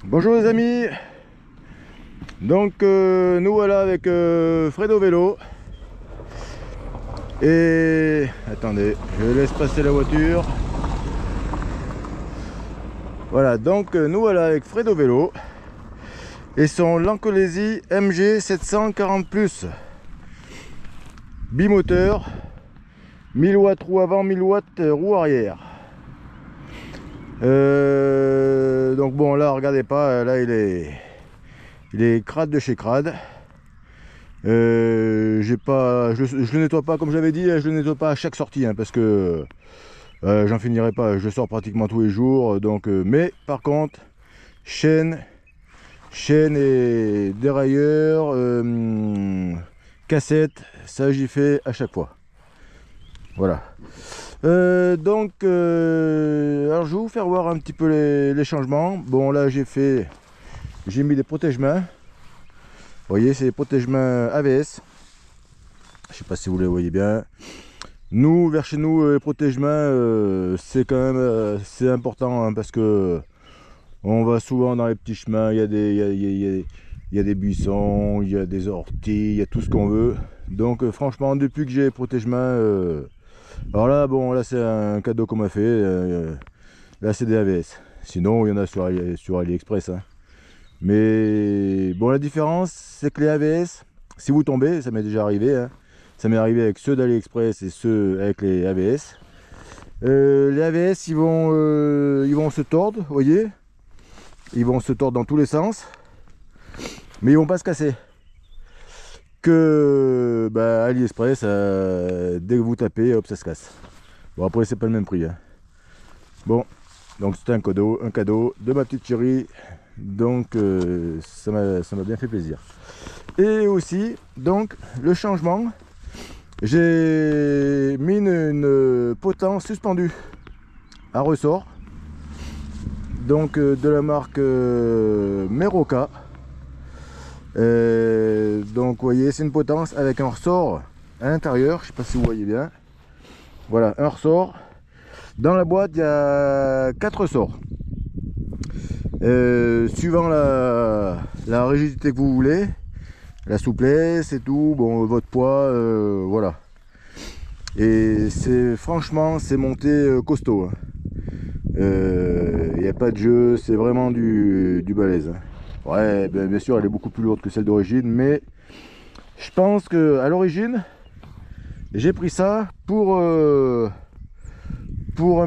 Bonjour les amis. Donc nous voilà avec Fredo Vélo. Et attendez, je laisse passer la voiture. Voilà, donc nous voilà avec Fredo Vélo et son Lancolesi MG 740+, bimoteur, 1000 watts roue avant, 1000 watts roue arrière. Donc bon, là regardez pas, là il est crade de chez crade. Je le nettoie pas, comme j'avais dit, je le nettoie pas à chaque sortie, hein, parce que j'en finirai pas, je sors pratiquement tous les jours. Donc mais par contre, chaîne et dérailleur, cassette, ça j'y fais à chaque fois. Voilà. Alors je vais vous faire voir un petit peu les changements. Bon, là j'ai mis des protège-mains. Vous voyez, c'est des protège-mains AVS. Je sais pas si vous les voyez bien. Nous, vers chez nous, les protège-mains, c'est quand même c'est important, hein, parce que on va souvent dans les petits chemins. Il y a des buissons, il y a des orties, il y a tout ce qu'on veut. Donc franchement, depuis que j'ai les protège-mains, alors là, bon, là c'est un cadeau qu'on m'a fait. Là c'est des AVS. Sinon, il y en a sur AliExpress, hein. Mais bon, la différence, c'est que les AVS, si vous tombez, ça m'est déjà arrivé, hein, ça m'est arrivé avec ceux d'AliExpress et ceux avec les AVS. Les AVS, ils vont se tordre, vous voyez, ils vont se tordre dans tous les sens, mais ils vont pas se casser. Que bah, AliExpress, dès que vous tapez, hop, ça se casse. Bon, après, c'est pas le même prix, hein. Bon, donc c'était un cadeau de ma petite chérie. Donc ça m'a bien fait plaisir. Et aussi, donc, le changement, j'ai mis une potence suspendue à ressort, donc de la marque Meroka. Donc vous voyez, c'est une potence avec un ressort à l'intérieur, je sais pas si vous voyez bien. Voilà, un ressort. Dans la boîte, il y a 4 ressorts. Suivant la rigidité que vous voulez, la souplesse et tout, bon, votre poids, voilà. Et franchement, c'est monté costaud, hein. Il n'y a pas de jeu, c'est vraiment du balèze, hein. Ouais, bien sûr, elle est beaucoup plus lourde que celle d'origine, mais je pense que à l'origine, j'ai pris ça pour un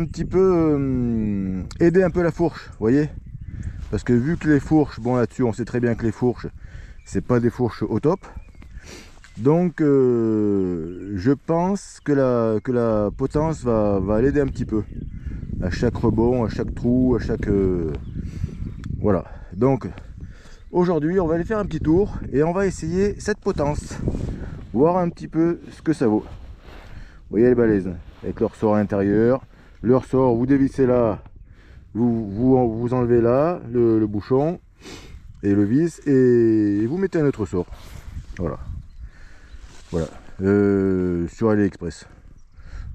petit peu aider un peu la fourche, vous voyez. Parce que vu que les fourches, bon, là-dessus on sait très bien que les fourches, c'est pas des fourches au top. Donc je pense que la potence va l'aider un petit peu. À chaque rebond, à chaque trou, à chaque... voilà. Donc aujourd'hui on va aller faire un petit tour et on va essayer cette potence. Voir un petit peu ce que ça vaut. Vous voyez les balaises, avec le ressort à l'intérieur. Le ressort, vous dévissez là. Vous enlevez là le bouchon et le vis et vous mettez un autre ressort. Voilà. Sur AliExpress.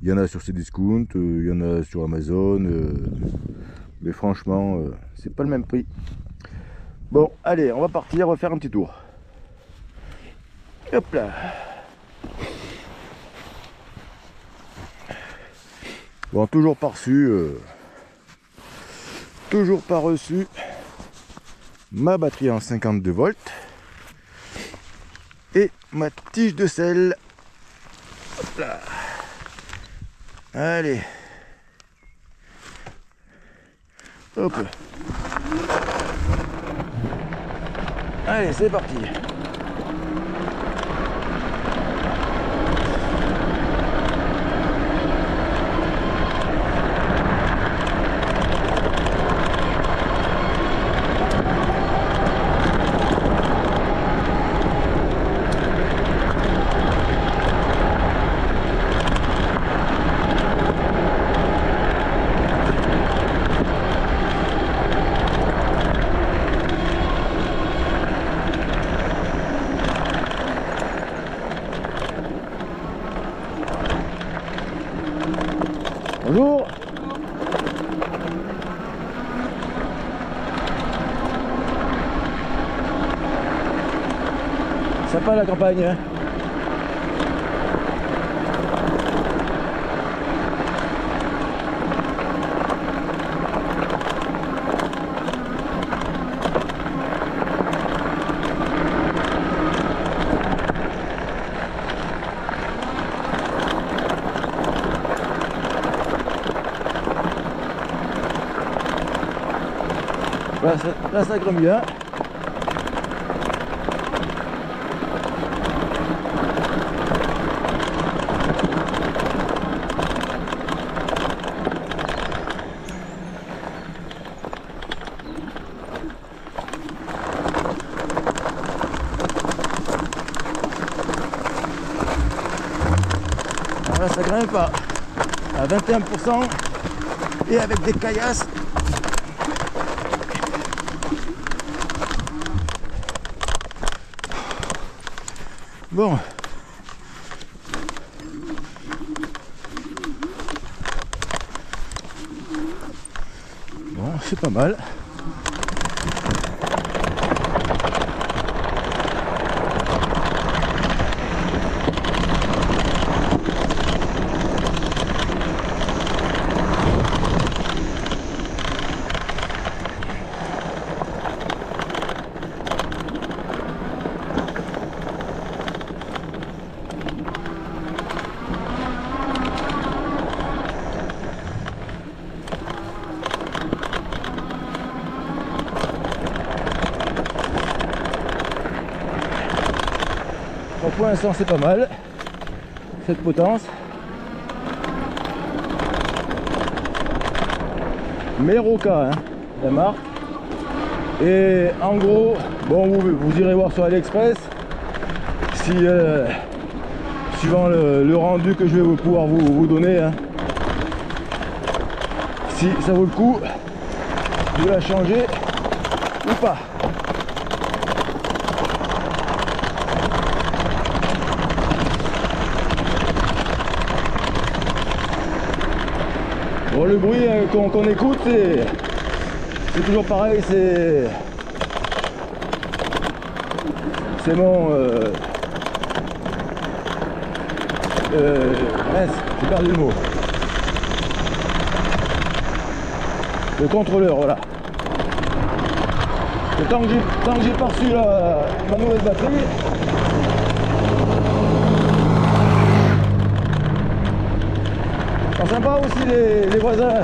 Il y en a sur Cdiscount, il y en a sur Amazon, mais franchement, c'est pas le même prix. Bon, allez, on va partir, on va faire un petit tour. Hop là. Bon, toujours pas reçu ma batterie en 52 volts et ma tige de sel. Hop là. Allez, hop, allez, c'est parti. Sympa la campagne, hein. Là ça grimpe bien. Alors là ça grimpe à 21% et avec des caillasses. Bon, c'est pas mal. Pour l'instant c'est pas mal cette potence, Meroka, hein, la marque. Et en gros, bon, vous irez voir sur AliExpress si suivant le rendu que je vais pouvoir vous donner, hein, si ça vaut le coup de la changer ou pas. Bon, le bruit qu'on écoute, c'est toujours pareil, c'est mon mince, j'ai perdu le mot. Le contrôleur, voilà. Et tant que j'ai pas reçu ma nouvelle batterie, c'est sympa aussi les voisins.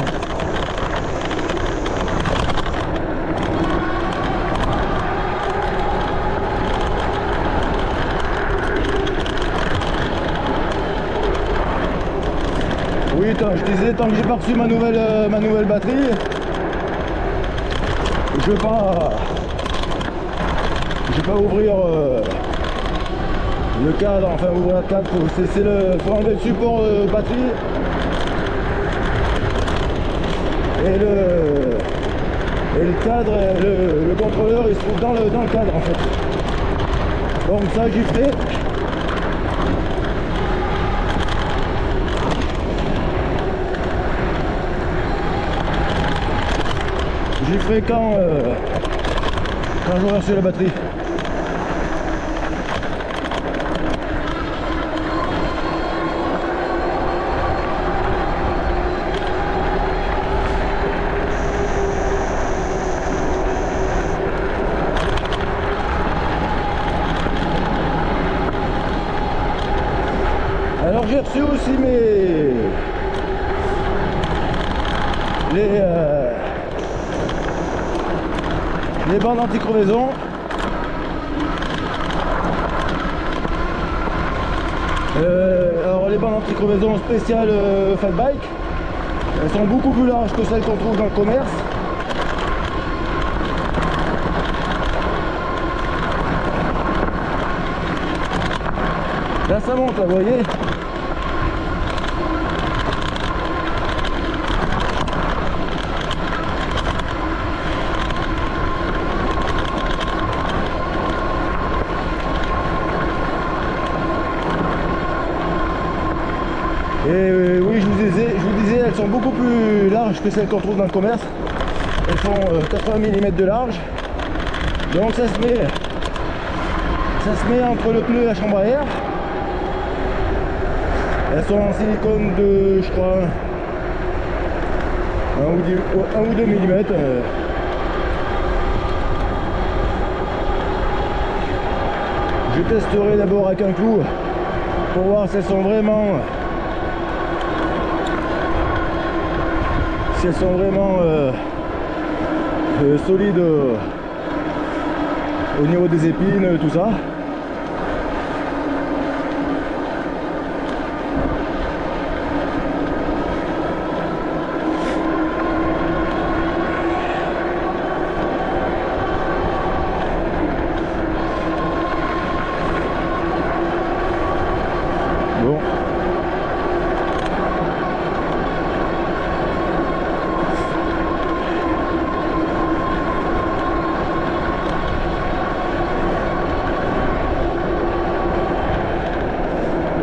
Oui, je disais, tant que j'ai pas reçu ma nouvelle batterie, je vais pas ouvrir le cadre, enfin ouvrir le cadre, faut enlever le support batterie. Et le cadre, le contrôleur, il se trouve dans le cadre en fait. Donc ça j'y ferai. J'y ferai quand j'aurai reçu la batterie. Alors j'ai reçu aussi les bandes anti-crevaison. Alors les bandes anti-crevaison spéciales Fat Bike, elles sont beaucoup plus larges que celles qu'on trouve dans le commerce. Là ça monte, là, vous voyez. Et oui, je vous disais, elles sont beaucoup plus larges que celles qu'on trouve dans le commerce. Elles font 80 mm de large. Donc ça se met Ça se met entre le pneu et la chambre à air. Elles sont en silicone de, je crois, 1 ou 2 mm. Je testerai d'abord avec un clou pour voir si elles sont vraiment solides au niveau des épines, tout ça. Bon.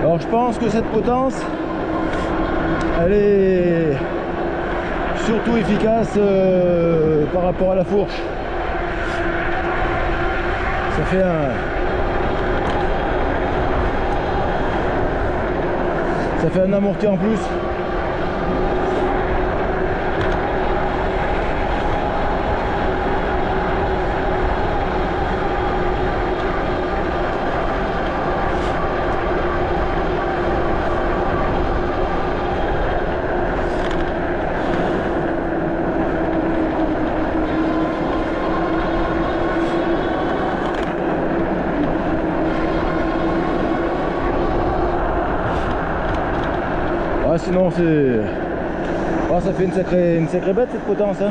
Alors je pense que cette potence, elle est surtout efficace par rapport à la fourche. Ça fait un amorti en plus. Ah, sinon c'est... Ah, ça fait une sacrée bête cette potence, hein.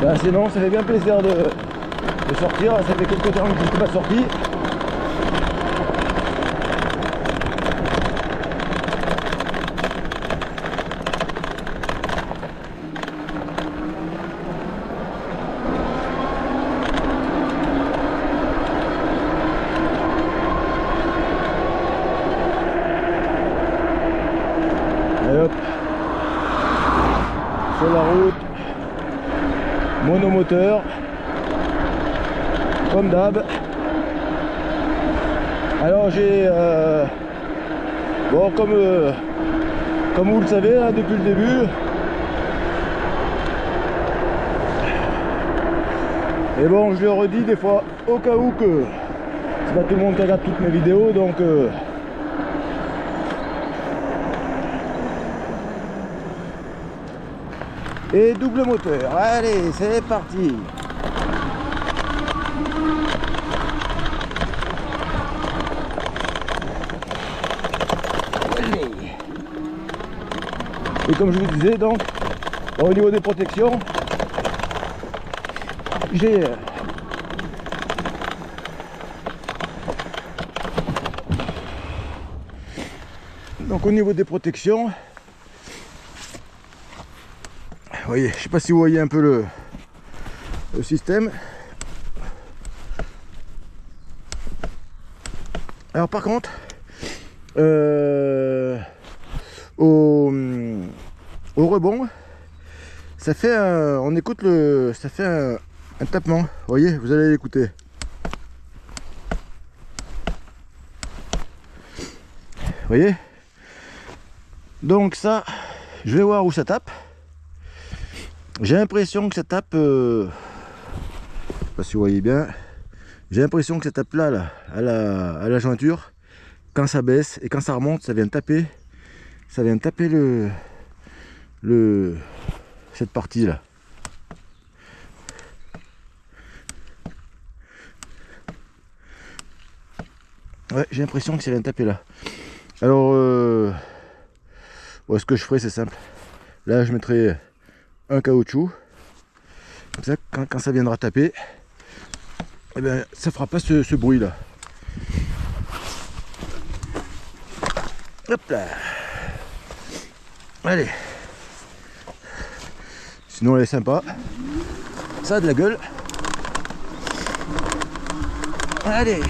Ben, sinon ça fait bien plaisir de sortir, ça fait quelques temps que je ne suis pas sorti. Et hop, sur la route. Monomoteur, comme d'hab. Alors j'ai bon, comme vous le savez, hein, depuis le début, et bon, je le redis des fois au cas où que c'est pas tout le monde qui regarde toutes mes vidéos, donc et double moteur, allez, c'est parti. Allez. Et comme je vous disais, donc, au niveau des protections, j'ai donc au niveau des protections, vous voyez, je sais pas si vous voyez un peu le système. Alors par contre, au rebond, ça fait on écoute ça fait un tapement. Vous voyez, vous allez l'écouter. Vous voyez. Donc ça, je vais voir où ça tape. J'ai l'impression que ça tape, je sais pas si vous voyez bien, j'ai l'impression que ça tape là à la jointure, quand ça baisse et quand ça remonte, ça vient taper cette partie là. Ouais, j'ai l'impression que ça vient taper là. Alors, ce que je ferai, c'est simple. Là, je mettrai un caoutchouc, comme ça, quand ça viendra taper, eh ben, ça fera pas ce bruit là. Hop là. Allez. Sinon elle est sympa. Ça a de la gueule. Allez.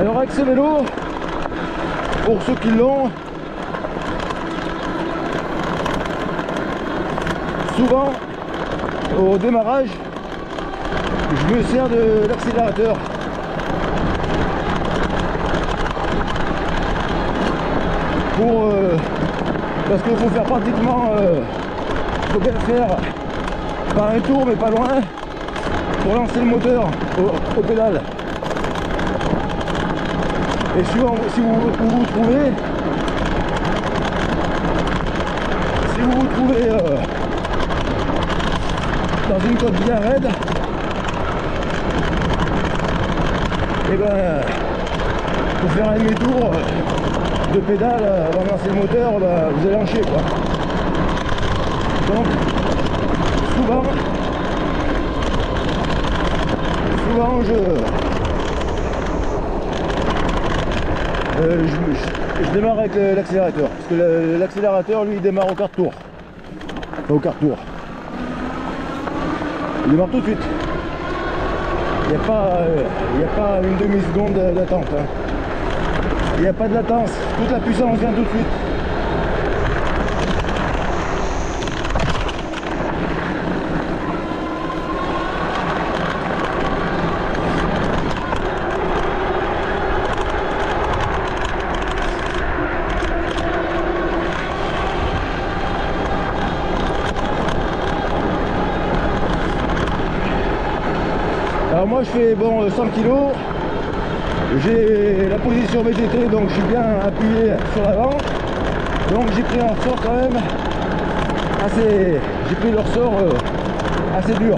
Alors avec ce vélo, pour ceux qui l'ont, souvent au démarrage, je me sers de l'accélérateur. Parce qu'il faut faire pratiquement, faut bien faire par un tour mais pas loin pour lancer le moteur au pédale. Et suivant si vous vous trouvez, dans une côte bien raide, et ben pour faire un demi-tour de pédale avant de lancer le moteur, ben, vous allez en chier quoi. Donc souvent je démarre avec l'accélérateur, parce que l'accélérateur lui il démarre au quart de tour. Enfin, au quart de tour. Il démarre tout de suite. Il n'y a pas une demi-seconde d'attente. Hein. Il n'y a pas de latence. Toute la puissance vient tout de suite. Alors moi je fais 100 kg, j'ai la position VTT donc je suis bien appuyé sur l'avant, donc j'ai pris un ressort quand même assez, j'ai pris le ressort assez dur.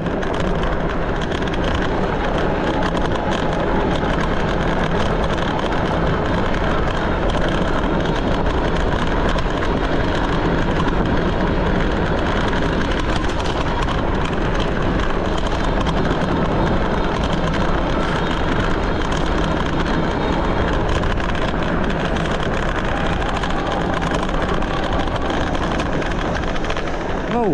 Oh.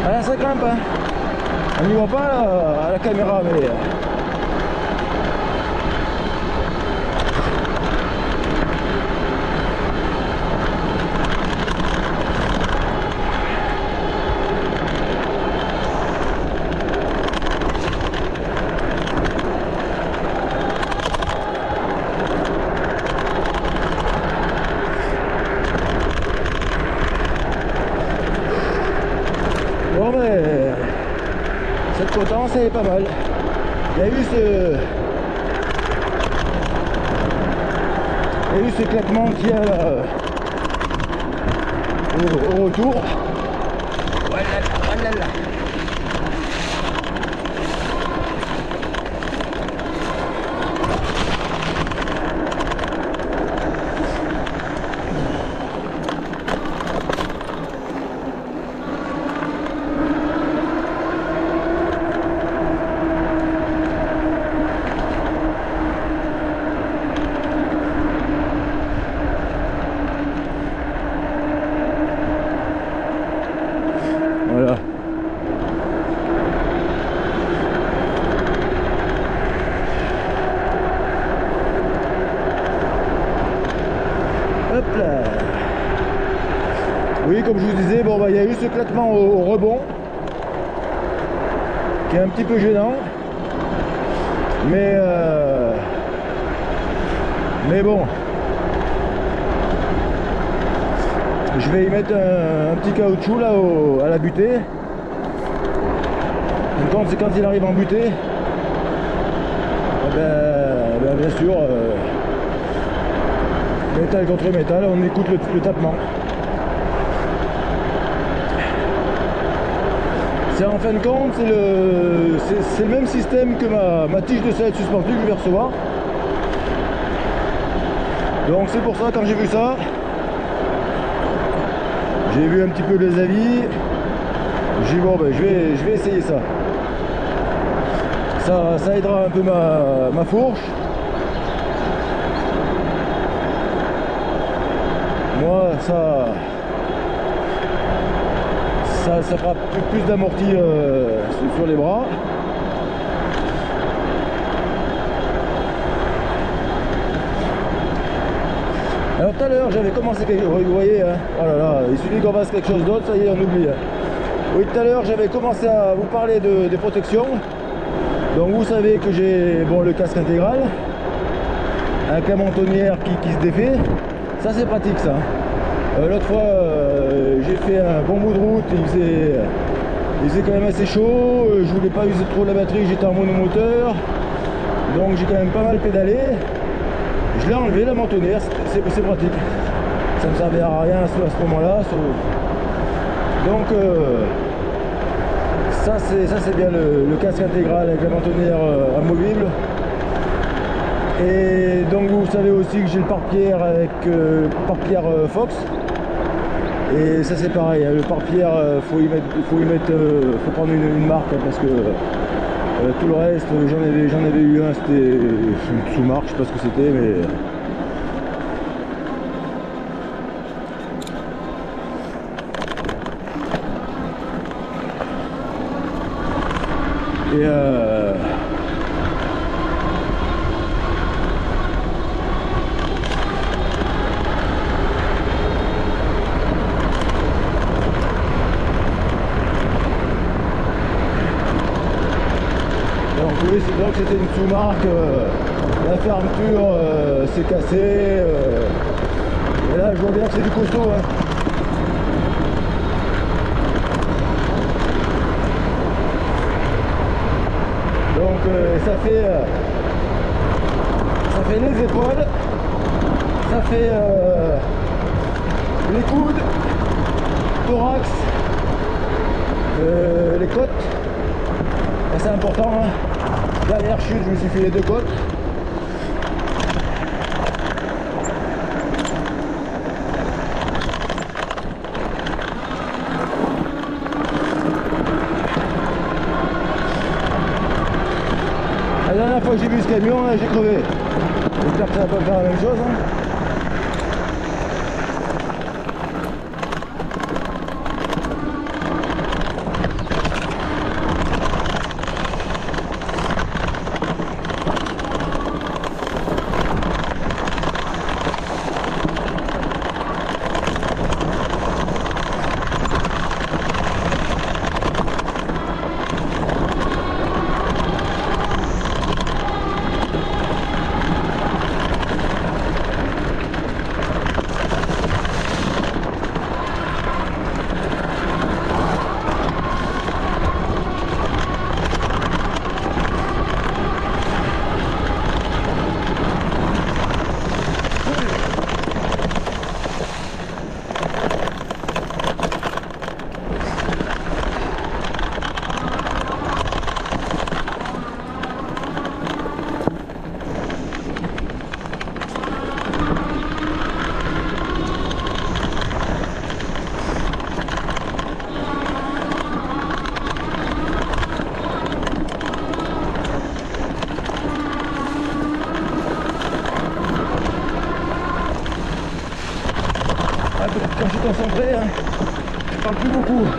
Ah, ça grimpe, hein. On n'y voit pas là, à la caméra, mais bon, mais cette potence elle est pas mal. Il y a eu ce claquement qu'il y a là. au retour. Voilà, voilà. Voilà. Hop là. Oui, comme je vous disais, bon, bah, il y a eu ce claquement au rebond qui est un petit peu gênant, mais bon, je vais y mettre un petit caoutchouc là à la butée. Donc c'est quand il arrive en butée, bien sûr, métal contre métal, on écoute le tapement. C'est en fin de compte, c'est le même système que ma tige de sellette suspendue que je vais recevoir. Donc c'est pour ça, quand j'ai vu ça, j'ai vu un petit peu les avis, j'ai dit bon ben je vais essayer ça. Ça aidera un peu ma fourche. Moi ça fera plus d'amorti sur les bras. Alors tout à l'heure j'avais commencé quelque chose, vous voyez, hein, oh là là, il suffit qu'on fasse quelque chose d'autre, ça y est, on oublie. Hein. Oui, tout à l'heure j'avais commencé à vous parler des protections. Donc vous savez que j'ai le casque intégral, un camontonnière qui se défait, ça c'est pratique ça. L'autre fois j'ai fait un bon bout de route, il faisait quand même assez chaud, je voulais pas user trop la batterie, j'étais en monomoteur, donc j'ai quand même pas mal pédalé. Je l'ai enlevé la mentonnière, c'est pratique, ça ne me servait à rien à ce moment-là. Donc ça c'est bien le casque intégral avec la mentonnière amovible. Et donc vous savez aussi que j'ai le pare-pierre avec pare-pierre Fox. Et ça c'est pareil, hein, le pare-pierre faut prendre une marque, hein, parce que tout le reste j'en avais eu un, c'était une sous-marque, je sais pas ce que c'était, mais donc c'était une sous-marque, la fermeture s'est cassée, et là je vois bien que c'est du costaud. Hein. Donc ça fait les épaules, ça fait les coudes, thorax, les côtes, c'est important. Hein. Dernière chute, je me suis fait les deux côtes. La dernière fois que j'ai vu ce camion, j'ai crevé. J'espère que ça va pas faire la même chose. Hein. concentré, hein. Je parle plus beaucoup.